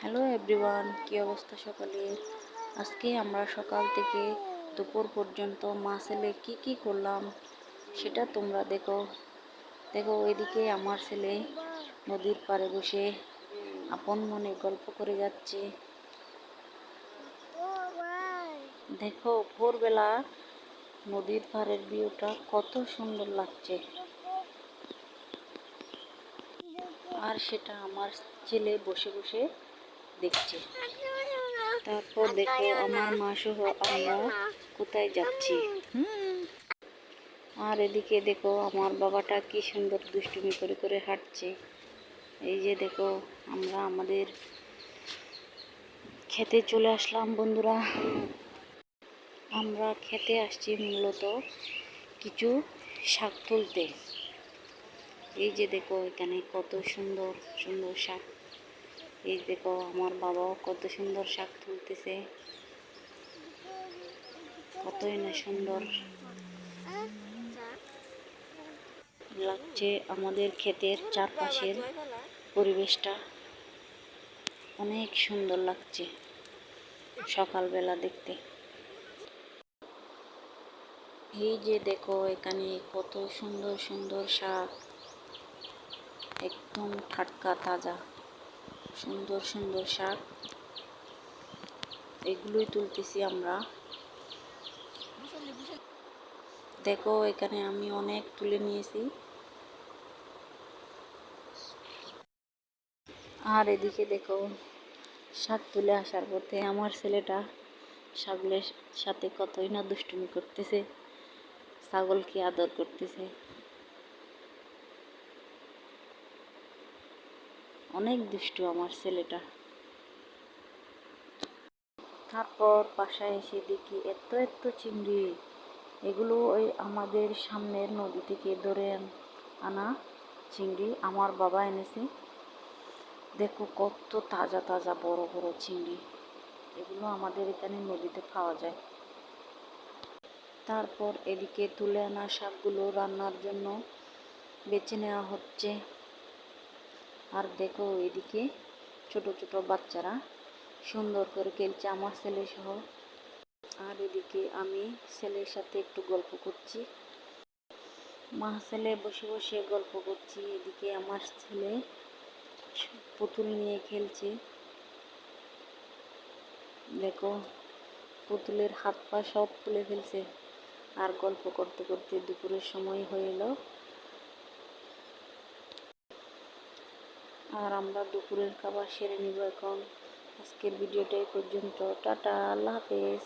Hello everyone, কি অবস্থা সকালের? আজকে আমরা সকাল থেকে দুপুর পর্যন্ত মা ছেলে কি করলাম সেটা তোমরা দেখো। এদিকে আমার ছেলে নদীর পাড়ে বসে আপন মনে গল্প করে যাচ্ছে। দেখো ভোরবেলা নদীর পাড়ের ভিউটা কত সুন্দর লাগছে, আর সেটা আমার ছেলে বসে বসে দেখছে। তারপর দেখো আমার মা সহ আমরা কোথায় যাচ্ছি। আর এদিকে দেখো আমার বাবাটা কি সুন্দর দুষ্টুমি করে করে হাঁটছে। এই যে দেখো আমরা আমাদের খেতে চলে আসলাম বন্ধুরা। আমরা খেতে আসছি মূলত কিছু শাক তুলতে। এই যে দেখো এখানে কত সুন্দর সুন্দর শাক। এই দেখো আমার বাবাও কত সুন্দর শাক তুলতেছে, কতই না সুন্দর লাগছে। আমাদের ক্ষেতের চারপাশের পরিবেশটা অনেক সুন্দর লাগছে সকালবেলা দেখতে। এই যে দেখো এখানে কত সুন্দর সুন্দর শাক, একদম টাটকা তাজা সুন্দর সুন্দর শাক, এগুলোই তুলতেছি আমরা। দেখো এখানে আমি অনেক তুলে নিয়েছি। আর এদিকে দেখো শাক তুলে আসার পথে আমার ছেলেটা ছাগলের সাথে কতই না দুষ্টুমি করতেছে, ছাগলকে আদর করতেছে। অনেক দুষ্টু আমার ছেলেটা। তারপর বাসায় এসে দেখি এত এত চিংড়ি। এগুলো ওই আমাদের সামনের নদী থেকে ধরে আনা চিংড়ি, আমার বাবা এনেছে। দেখো কত তাজা তাজা বড় বড় চিংড়ি, এগুলো আমাদের এখানে নদীতে পাওয়া যায়। তারপর এদিকে তুলে আনা শাকগুলো রান্নার জন্য বেছে নেওয়া হচ্ছে। আর দেখো এদিকে ছোট ছোট বাচ্চারা সুন্দর করে খেলছে, আমার ছেলে সহ। আর এদিকে আমি ছেলের সাথে একটু গল্প করছি, মা ছেলে বসে বসে গল্প করছি। এদিকে আমার ছেলে পুতুল নিয়ে খেলছে। দেখো পুতুলের হাত পা সব খুলে ফেলছে। আর গল্প করতে করতে দুপুরের সময় হয়ে এলো। আর আমরা দুপুরের খাবার সেরে নিব এখন। আজকের ভিডিওটা এই পর্যন্ত। টাটা, আল্লাহ হাফেজ।